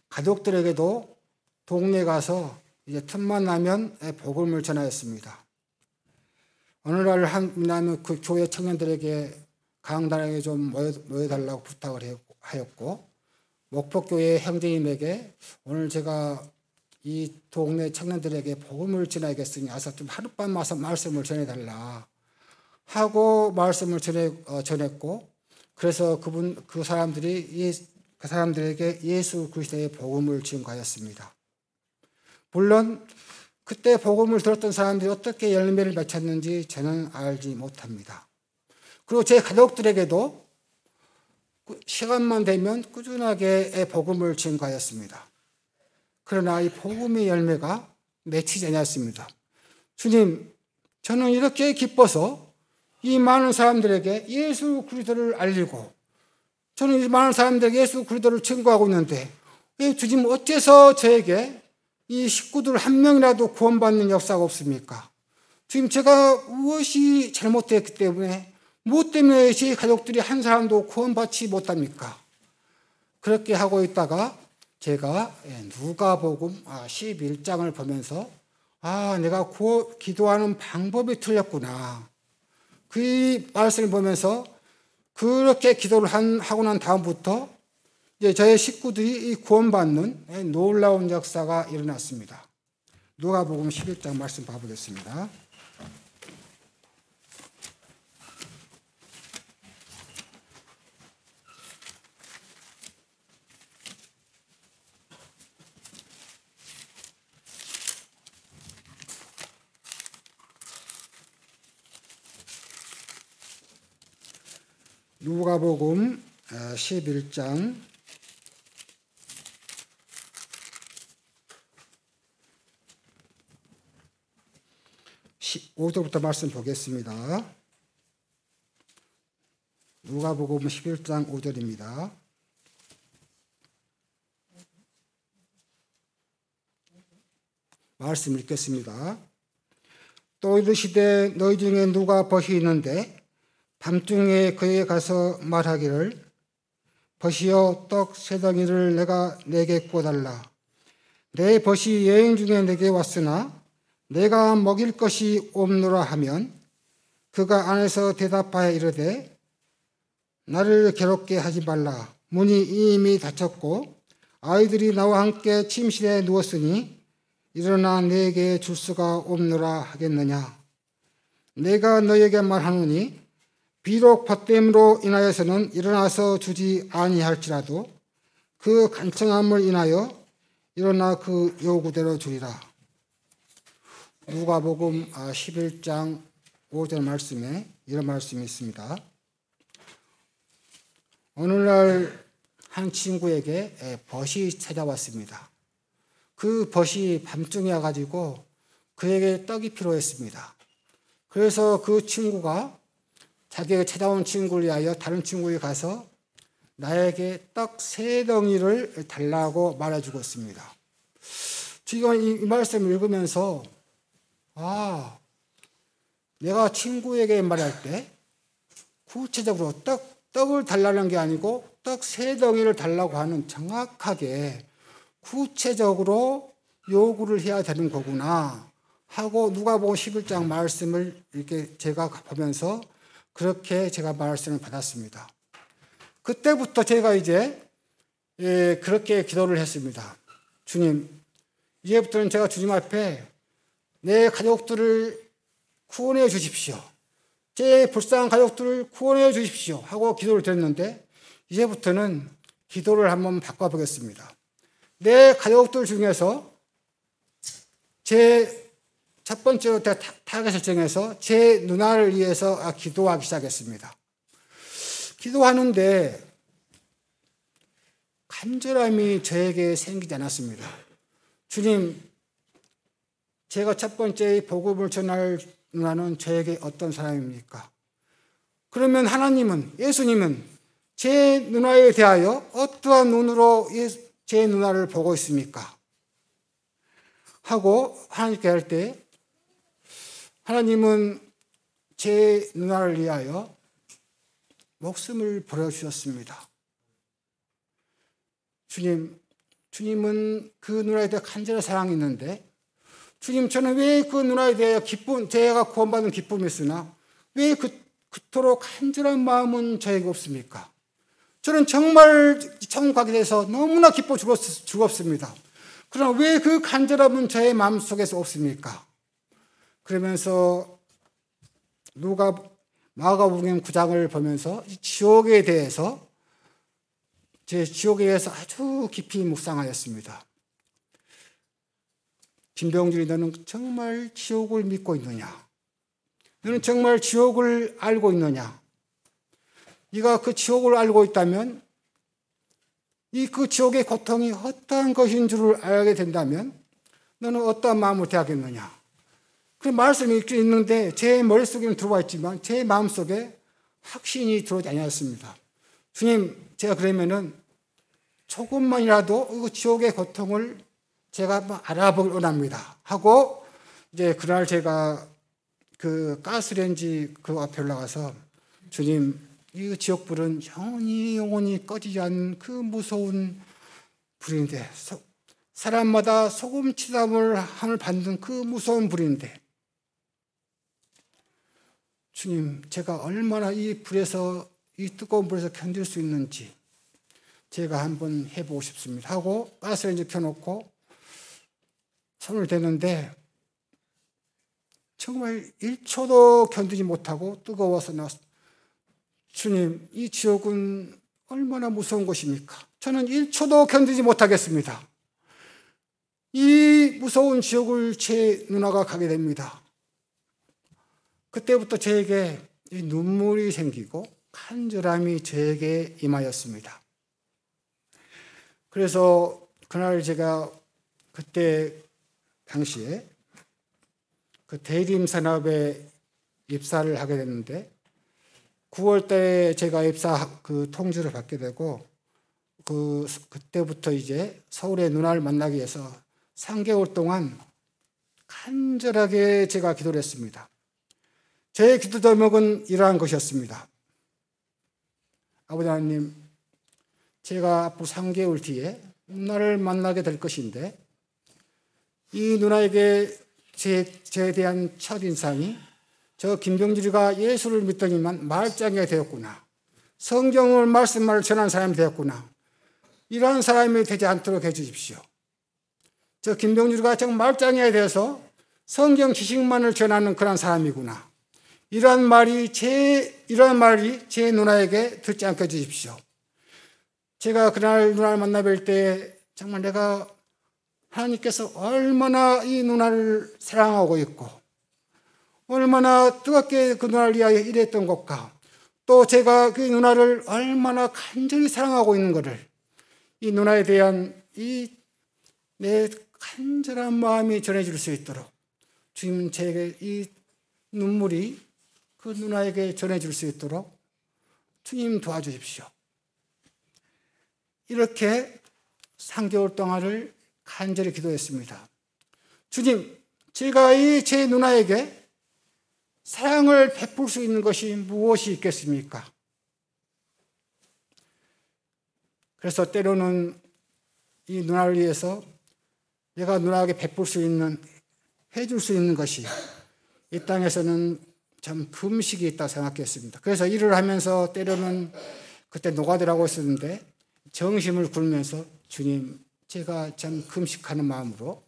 [SPEAKER 1] 가족들에게도 동네 가서 이제 틈만 나면 복음을 전하였습니다. 어느 날 그 교회 청년들에게 강단에 좀 모여달라고 부탁을 하였고, 목포교회 형제님에게 오늘 제가 이 동네 청년들에게 복음을 전하겠으니 와서 좀 하룻밤 와서 말씀을 전해달라 하고 말씀을 전했고, 그래서 그 사람들에게 예수 그리스도의 복음을 증거하였습니다. 물론 그때 복음을 들었던 사람들이 어떻게 열매를 맺혔는지 저는 알지 못합니다. 그리고 제 가족들에게도 시간만 되면 꾸준하게 복음을 증거하였습니다. 그러나 이 복음의 열매가 맺히지 않았습니다. 주님, 저는 이렇게 기뻐서 이 많은 사람들에게 예수 그리스도를 알리고 저는 이 많은 사람들에게 예수 그리스도를 증거하고 있는데 왜 주님 어째서 저에게 이 식구들 한 명이라도 구원받는 역사가 없습니까? 주님, 제가 무엇이 잘못됐기 때문에 무엇 때문에 제 가족들이 한 사람도 구원받지 못합니까? 그렇게 하고 있다가 제가 누가복음 11장을 보면서 내가 기도하는 방법이 틀렸구나. 그 말씀을 보면서 그렇게 기도를 하고 난 다음부터 이제 저의 식구들이 구원받는 놀라운 역사가 일어났습니다. 누가복음 11장 말씀 봐보겠습니다. 누가복음 11장 15절부터 말씀 보겠습니다. 누가복음 11장 5절입니다. 말씀 읽겠습니다. 또 이르시되 너희 중에 누가 벗이 있는데 밤중에 그에게 가서 말하기를 벗이여 떡 세 덩이를 내게 구워달라. 내 벗이 여행 중에 내게 왔으나 내가 먹일 것이 없노라 하면 그가 안에서 대답하여 이르되 나를 괴롭게 하지 말라. 문이 이미 닫혔고 아이들이 나와 함께 침실에 누웠으니 일어나 내게 줄 수가 없노라 하겠느냐. 내가 너에게 말하노니 비록 벗됨으로 인하여서는 일어나서 주지 아니할지라도 그 간청함을 인하여 일어나 그 요구대로 주리라. 누가복음 11장 5절 말씀에 이런 말씀이 있습니다. 어느 날 한 친구에게 벗이 찾아왔습니다. 그 벗이 밤중에 와가지고 그에게 떡이 필요했습니다. 그래서 그 친구가 자기가 찾아온 친구를 위하여 다른 친구에 가서 나에게 떡 세 덩이를 달라고 말해주고 있습니다. 지금 이 말씀을 읽으면서 내가 친구에게 말할 때 구체적으로 떡을 달라는 게 아니고 떡 세 덩이를 달라고 하는 정확하게 구체적으로 요구를 해야 되는 거구나 하고 누가복음 11장 말씀을 이렇게 제가 보면서 그렇게 제가 말씀을 받았습니다. 그때부터 제가 이제 그렇게 기도를 했습니다. 주님, 이제부터는 제가 주님 앞에 내 가족들을 구원해 주십시오. 제 불쌍한 가족들을 구원해 주십시오 하고 기도를 드렸는데 이제부터는 기도를 한번 바꿔보겠습니다. 내 가족들 중에서 제 첫 번째로 타겟 설정해서 제 누나를 위해서 기도하기 시작했습니다. 기도하는데 간절함이 저에게 생기지 않았습니다. 주님, 제가 첫 번째 복음을 전할 누나는 저에게 어떤 사람입니까? 그러면 하나님은, 예수님은 제 누나에 대하여 어떠한 눈으로 제 누나를 보고 있습니까? 하고 하나님께 할 때 하나님은 제 누나를 위하여 목숨을 버려주셨습니다. 주님은 그 누나에 대해 간절한 사랑이 있는데 주님, 저는 왜 그 누나에 대해 제가 구원받는 기쁨이 있으나 왜 그토록 간절한 마음은 저에게 없습니까? 저는 정말 천국 가게 돼서 너무나 기뻐 죽었습니다. 그러나 왜 그 간절함은 저의 마음속에서 없습니까? 그러면서 마가복음 9장을 보면서 지옥에 대해서 제 지옥에 대해서 아주 깊이 묵상하였습니다. 김병준이 너는 정말 지옥을 믿고 있느냐? 너는 정말 지옥을 알고 있느냐? 네가 그 지옥을 알고 있다면 그 지옥의 고통이 어떠한 것인 줄을 알게 된다면 너는 어떠한 마음을 대하겠느냐? 그 말씀이 있는데 제 머릿속에는 들어와 있지만 제 마음속에 확신이 들어오지 않았습니다. 주님, 제가 그러면은 조금만이라도 그 지옥의 고통을 제가 알아보길 원합니다 하고 이제 그날 제가 그 가스레인지 그 앞에 올라가서 주님, 이 지옥불은 영원히 꺼지지 않는 그 무서운 불인데 사람마다 소금 치담을 함을 받는 그 무서운 불인데 주님, 제가 얼마나 이 뜨거운 불에서 견딜 수 있는지 제가 한번 해보고 싶습니다 하고 가스레인지 켜놓고 손을 대는데 정말 1초도 견디지 못하고 뜨거워서 나왔습니다. 주님, 이 지옥은 얼마나 무서운 곳입니까? 저는 1초도 견디지 못하겠습니다. 이 무서운 지옥을 제 누나가 가게 됩니다. 그때부터 저에게 눈물이 생기고 간절함이 저에게 임하였습니다. 그래서 그날 제가 그때 당시에 그 대림산업에 입사를 하게 됐는데 9월 달에 제가 입사 그 통지를 받게 되고 그때부터 이제 서울의 누나를 만나기 위해서 3개월 동안 간절하게 제가 기도를 했습니다. 제 기도 제목은 이러한 것이었습니다. 아버지 하나님, 제가 앞으로 3개월 뒤에 누나를 만나게 될 것인데 이 누나에게 저에 대한 첫인상이 저 김병주가 예수를 믿더니만 말짱이가 되었구나. 성경을 말씀을 전하는 사람이 되었구나. 이러한 사람이 되지 않도록 해주십시오. 저 김병주가 정말 말짱이가 되어서 성경 지식만을 전하는 그런 사람이구나. 이러한 말이 제 누나에게 듣지 않게 해주십시오. 제가 그날 누나를 만나뵐 때 정말 내가 하나님께서 얼마나 이 누나를 사랑하고 있고 얼마나 뜨겁게 그 누나를 위하여 일했던 것과 또 제가 그 누나를 얼마나 간절히 사랑하고 있는 것을 이 누나에 대한 이 내 간절한 마음이 전해질 수 있도록 주님 제게 이 눈물이 그 누나에게 전해질 수 있도록 주님 도와주십시오. 이렇게 3개월 동안을 간절히 기도했습니다. 주님, 제가 이 제 누나에게 사랑을 베풀 수 있는 것이 무엇이 있겠습니까? 그래서 때로는 이 누나를 위해서 내가 누나에게 베풀 수 있는, 해줄 수 있는 것이 이 땅에서는 참 금식이 있다고 생각했습니다. 그래서 일을 하면서 때로는 그때 노가다라고 했었는데 정심을 굴면서 주님, 제가 참 금식하는 마음으로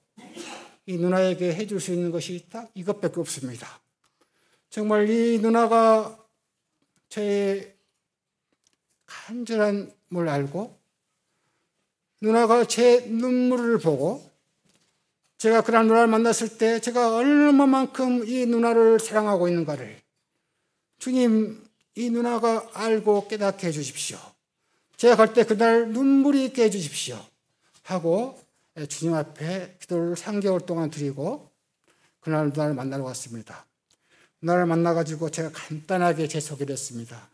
[SPEAKER 1] 이 누나에게 해줄 수 있는 것이 딱 이것밖에 없습니다. 정말 이 누나가 저의 간절한 걸 알고 누나가 제 눈물을 보고 제가 그런 누나를 만났을 때 제가 얼마만큼 이 누나를 사랑하고 있는가를 주님, 이 누나가 알고 깨닫게 해주십시오. 제가 갈 때 그날 눈물이 있게 해주십시오 하고 주님 앞에 기도를 3개월 동안 드리고 그날 누나를 만나러 갔습니다. 누나를 만나가지고 제가 간단하게 제 소개를 했습니다.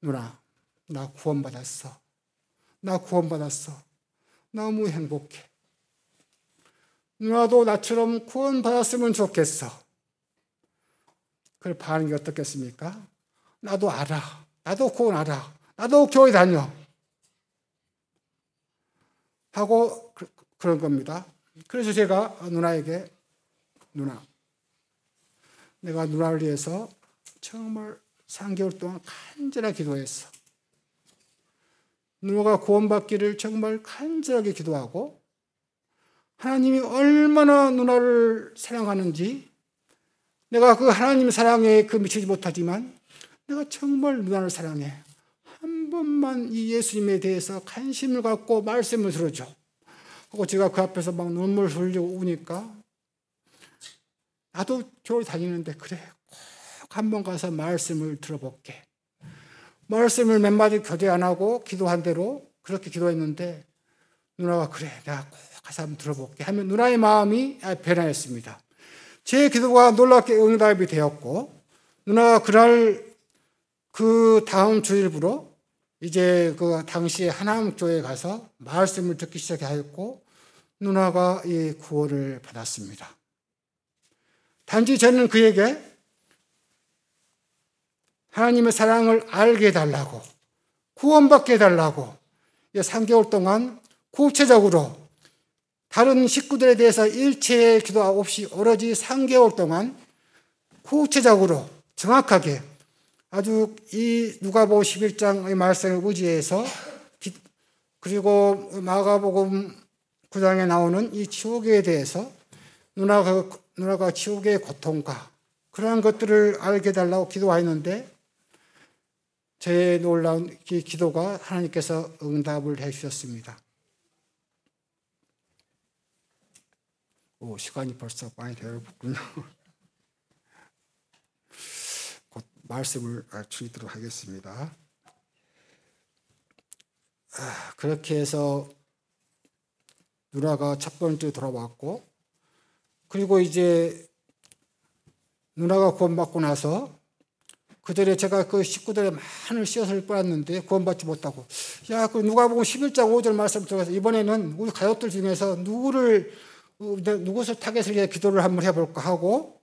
[SPEAKER 1] 누나, 나 구원받았어. 나 구원받았어. 너무 행복해. 누나도 나처럼 구원받았으면 좋겠어. 그 반응이 어떻겠습니까? 나도 알아. 나도 구원 알아. 나도 교회 다녀. 하고 그런 겁니다. 그래서 제가 누나에게 누나, 내가 누나를 위해서 정말 3개월 동안 간절하게 기도했어. 누나가 구원받기를 정말 간절하게 기도하고 하나님이 얼마나 누나를 사랑하는지 내가 그 하나님 사랑에 미치지 못하지만 내가 정말 누나를 사랑해. 한 번만 이 예수님에 대해서 관심을 갖고 말씀을 들어줘. 하고 제가 그 앞에서 막 눈물 흘리고 우니까 나도 교회 다니는데 그래 꼭 한번 가서 말씀을 들어볼게. 말씀을 몇 마디 교제 안 하고 기도한 대로 그렇게 기도했는데 누나가 그래 내가 꼭 가서 한번 들어볼게 하면 누나의 마음이 변화했습니다. 제 기도가 놀랍게 응답이 되었고 누나가 그날 그 다음 주일부로 이제 그 당시에 하나님교회에 가서 말씀을 듣기 시작하였고 누나가 이 구원을 받았습니다. 단지 저는 그에게 하나님의 사랑을 알게 해달라고 구원받게 해달라고 3개월 동안 구체적으로 다른 식구들에 대해서 일체의 기도 없이 오로지 3개월 동안 구체적으로 정확하게 아주 이 누가복음 11장의 말씀을 의지해서 그리고 마가복음 9장에 나오는 이 지옥에 대해서 누나가 지옥의 고통과 그러한 것들을 알게 해달라고 기도하였는데 제 놀라운 기도가 하나님께서 응답을 해주셨습니다. 시간이 벌써 많이 되었군요. 곧 말씀을 드리도록 하겠습니다. 그렇게 해서 누나가 첫 번째 돌아왔고, 그리고 이제 누나가 구원받고 나서 그 전에 제가 그 식구들의 많은 씨앗을 뿌렸는데 구원받지 못하고, 야, 그 누가복음 11장 5절 말씀 들어가서 이번에는 우리 가족들 중에서 누구를 타겟을 위해 기도를 한번 해볼까 하고,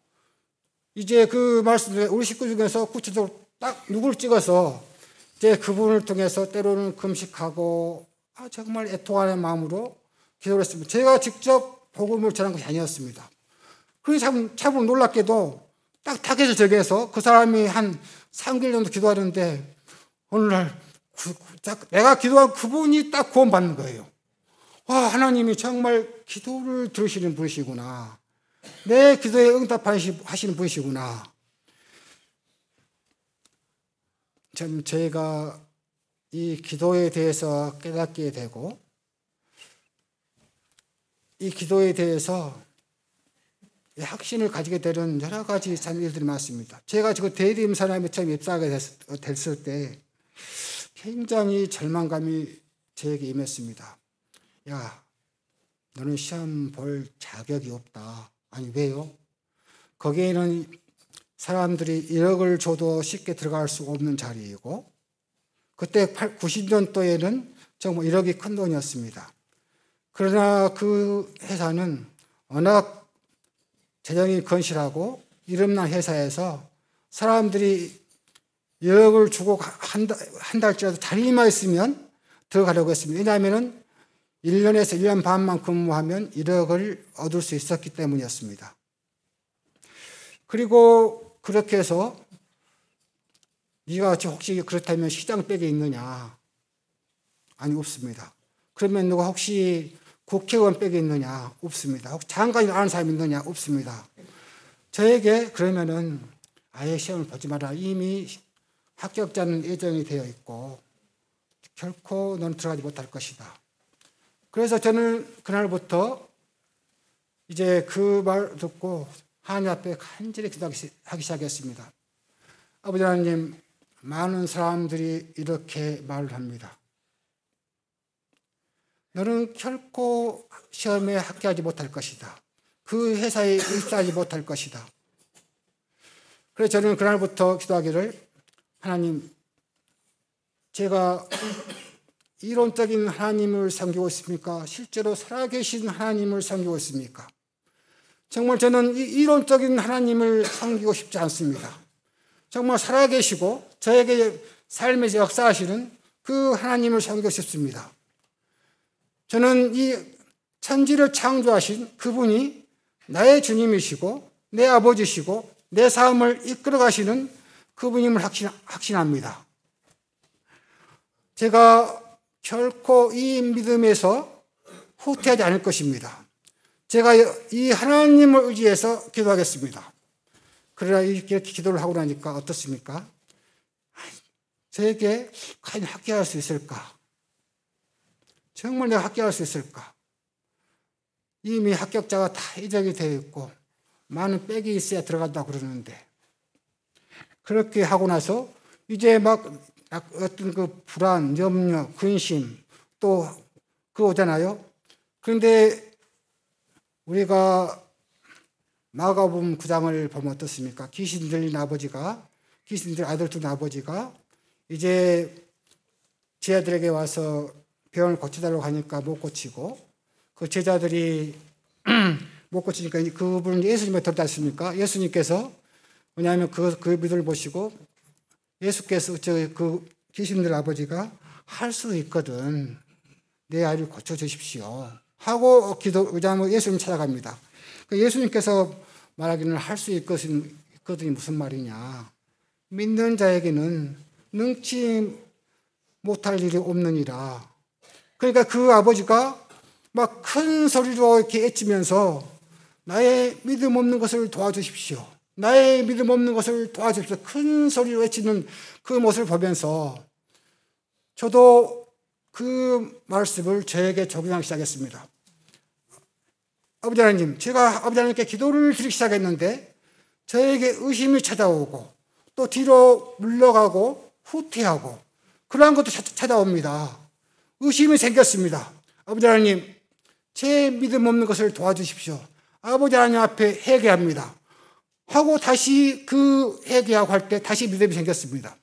[SPEAKER 1] 이제 그 말씀 중에 우리 식구 중에서 구체적으로 딱 누구를 찍어서 이제 그분을 통해서 때로는 금식하고 정말 애통하는 마음으로 기도를 했습니다. 제가 직접 복음을 전한 것이 아니었습니다. 그래서 참 놀랍게도 딱 타겟을 정해서 그 사람이 한 3개월 정도 기도하는데 어느 날 내가 기도한 그분이 딱 구원받는 거예요. 와, 하나님이 정말 기도를 들으시는 분이시구나. 내 기도에 응답하시는 분이시구나. 참 제가 이 기도에 대해서 깨닫게 되고, 이 기도에 대해서 확신을 가지게 되는 여러 가지 일들이 많습니다. 제가 지금 대림 사람이 처음 입사하게 됐을 때 굉장히 절망감이 저에게 임했습니다. 야, 너는 시험 볼 자격이 없다. 아니, 왜요? 거기에는 사람들이 1억을 줘도 쉽게 들어갈 수 없는 자리이고, 그때 90년도에는 정말 1억이 큰 돈이었습니다. 그러나 그 회사는 워낙 재정이 건실하고 이름난 회사에서 사람들이 1억을 주고 한 달쯤이라도 자리만 있으면 들어가려고 했습니다. 왜냐하면 1년에서 1년 반만 근무하면 1억을 얻을 수 있었기 때문이었습니다. 그리고 그렇게 해서 네가 혹시 그렇다면 시장백이 있느냐? 아니, 없습니다. 그러면 누가 혹시 국회의원 백이 있느냐? 없습니다. 혹시 장관이 아는 사람이 있느냐? 없습니다. 저에게 그러면은 아예 시험을 보지 마라. 이미 합격자는 예정이 되어 있고 결코 너는 들어가지 못할 것이다. 그래서 저는 그날부터 이제 그 말 듣고 하나님 앞에 간절히 기도하기 시작했습니다. 아버지 하나님, 많은 사람들이 이렇게 말을 합니다. 너는 결코 시험에 합격하지 못할 것이다. 그 회사에 입사하지 못할 것이다. 그래서 저는 그날부터 기도하기를, 하나님, 제가 이론적인 하나님을 섬기고 있습니까? 실제로 살아계신 하나님을 섬기고 있습니까? 정말 저는 이론적인 하나님을 섬기고 싶지 않습니다. 정말 살아계시고 저에게 삶에서 역사하시는 그 하나님을 섬기고 싶습니다. 저는 이 천지를 창조하신 그분이 나의 주님이시고 내 아버지시고 내 삶을 이끌어 가시는 그분임을 확신합니다. 제가 결코 이 믿음에서 후퇴하지 않을 것입니다. 제가 이 하나님을 의지해서 기도하겠습니다. 그러나 이렇게 기도를 하고 나니까 어떻습니까? 저에게 과연 합격할 수 있을까? 정말 내가 합격할 수 있을까? 이미 합격자가 다 예정이 되어 있고 많은 백이 있어야 들어간다고 그러는데, 그렇게 하고 나서 이제 막 어떤 그 불안, 염려, 근심 또 그거 오잖아요. 그런데 우리가 마가복음 9장을 보면 어떻습니까? 귀신 들린 아들 둔 아버지가 이제 제자들에게 와서 병을 고쳐달라고 하니까 못 고치고, 그 제자들이 못 고치니까 그분은 예수님을 들었지 않습니까? 예수님께서 왜냐하면 그 믿음을 보시고 예수께서 그 귀신 들린 아버지가 할 수 있거든, 내 아이를 고쳐주십시오 하고 의자면 예수님 찾아갑니다. 예수님께서 말하기는 할 수 있거든이 무슨 말이냐. 믿는 자에게는 능치 못할 일이 없느니라. 그러니까 그 아버지가 막 큰 소리로 이렇게 외치면서 나의 믿음 없는 것을 도와주십시오. 나의 믿음 없는 것을 도와주십시오. 큰 소리로 외치는 그 모습을 보면서 저도 그 말씀을 저에게 적용하기 시작했습니다. 아버지 하나님, 제가 아버지 하나님께 기도를 드리기 시작했는데 저에게 의심이 찾아오고 또 뒤로 물러가고 후퇴하고 그러한 것도 찾아옵니다. 의심이 생겼습니다. 아버지 하나님, 제 믿음 없는 것을 도와주십시오. 아버지 하나님 앞에 회개합니다. 하고 다시 그 회개하고 할 때 다시 믿음이 생겼습니다.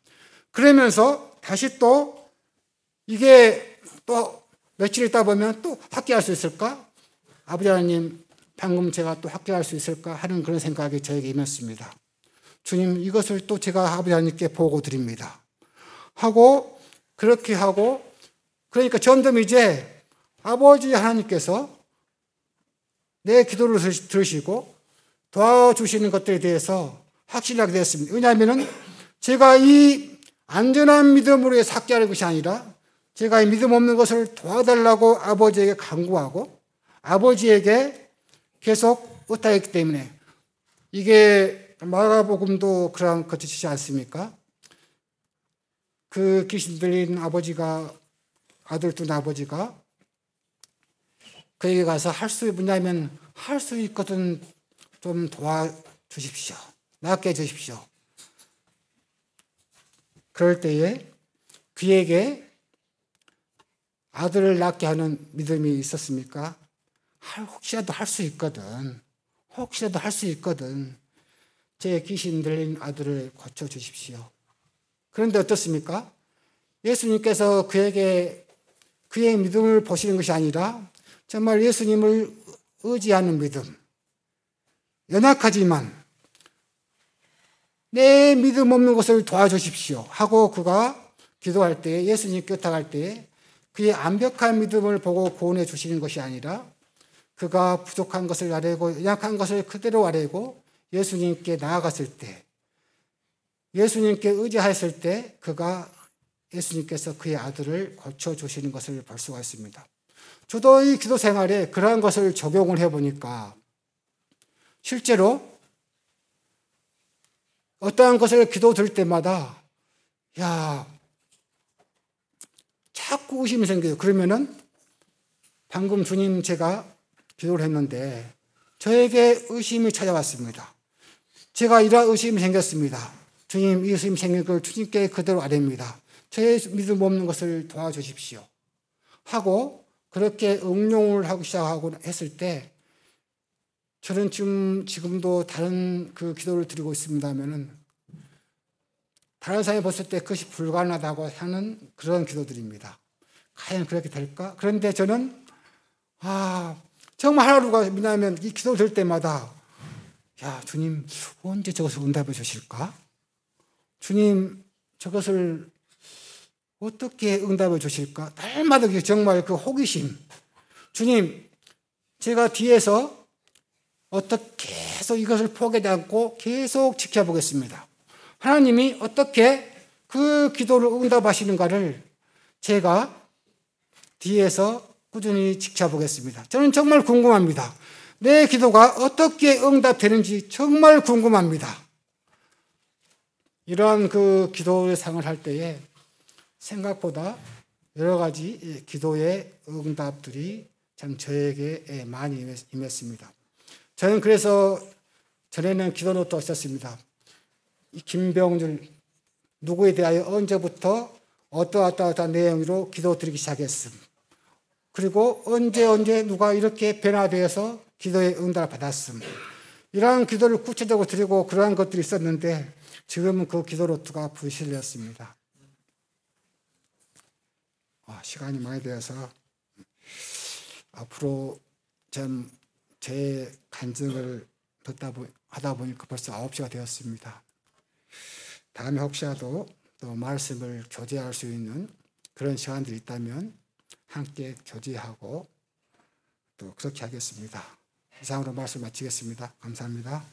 [SPEAKER 1] 그러면서 다시 또 이게 또 며칠 있다 보면 또 합격할 수 있을까? 아버지 하나님, 방금 제가 또 합격할 수 있을까 하는 그런 생각이 저에게 임했습니다. 주님, 이것을 또 제가 아버지 하나님께 보고 드립니다. 하고 그렇게 하고 그러니까 점점 이제 아버지 하나님께서 내 기도를 들으시고 도와주시는 것들에 대해서 확신하게 되었습니다. 왜냐하면 제가 이 안전한 믿음으로 삭제하는 것이 아니라 제가 이 믿음 없는 것을 도와달라고 아버지에게 간구하고 아버지에게 계속 의탁했기 때문에 이게 마가복음도 그러한 것이지 않습니까? 그 귀신 들린 아버지가 아들 둔 아버지가 그에게 가서 할 수 뭐냐면 할 수 있거든 좀 도와주십시오. 낫게 해주십시오. 그럴 때에 그에게 아들을 낳게 하는 믿음이 있었습니까? 혹시라도 할 수 있거든. 혹시라도 할 수 있거든. 제 귀신 들린 아들을 고쳐주십시오. 그런데 어떻습니까? 예수님께서 그에게 그의 믿음을 보시는 것이 아니라 정말 예수님을 의지하는 믿음. 연약하지만 내 믿음 없는 것을 도와주십시오 하고 그가 기도할 때 예수님께 의탁할 때 그의 완벽한 믿음을 보고 구원해 주시는 것이 아니라 그가 부족한 것을 아뢰고 연약한 것을 그대로 아뢰고 예수님께 나아갔을 때 예수님께 의지하였을 때 그가 예수님께서 그의 아들을 고쳐주시는 것을 볼 수가 있습니다. 저도 이 기도 생활에 그러한 것을 적용을 해보니까 실제로 어떠한 것을 기도 드릴 때마다 자꾸 의심이 생겨요. 그러면은 방금 주님 제가 기도를 했는데 저에게 의심이 찾아왔습니다. 제가 이러한 의심이 생겼습니다. 주님, 이 의심이 생긴 걸 주님께 그대로 아뢰입니다. 저의 믿음 없는 것을 도와주십시오. 하고 그렇게 응용을 하고 시작하고 했을 때 저는 지금도 다른 그 기도를 드리고 있습니다면은 다른 사람이 봤을 때 그것이 불가능하다고 하는 그런 기도들입니다. 과연 그렇게 될까? 그런데 저는 정말 하루가 뭐냐면 이 기도 들 때마다 주님 언제 저것을 응답해 주실까? 주님 저것을 어떻게 응답해 주실까? 날마다 정말 그 호기심. 주님, 제가 뒤에서 어떻게 계속 이것을 포기하지 않고 계속 지켜보겠습니다. 하나님이 어떻게 그 기도를 응답하시는가를 제가 뒤에서 꾸준히 지켜보겠습니다. 저는 정말 궁금합니다. 내 기도가 어떻게 응답되는지 정말 궁금합니다. 이러한 그 기도의 상을 할 때에 생각보다 여러 가지 기도의 응답들이 참 저에게 많이 임했습니다. 저는 그래서 전에는 기도노트가 있었습니다. 이 김병준 누구에 대하여 언제부터 어떠한 내용으로 기도드리기 시작했음. 그리고 언제 누가 이렇게 변화되어서 기도의 응답을 받았음. 이러한 기도를 구체적으로 드리고 그러한 것들이 있었는데 지금은 그 기도노트가 불실렸습니다. 시간이 많이 되어서 앞으로 제 간증을 하다 보니까 벌써 9시가 되었습니다. 다음에 혹시라도 또 말씀을 교제할 수 있는 그런 시간들이 있다면 함께 교제하고 또 그렇게 하겠습니다. 이상으로 말씀 마치겠습니다. 감사합니다.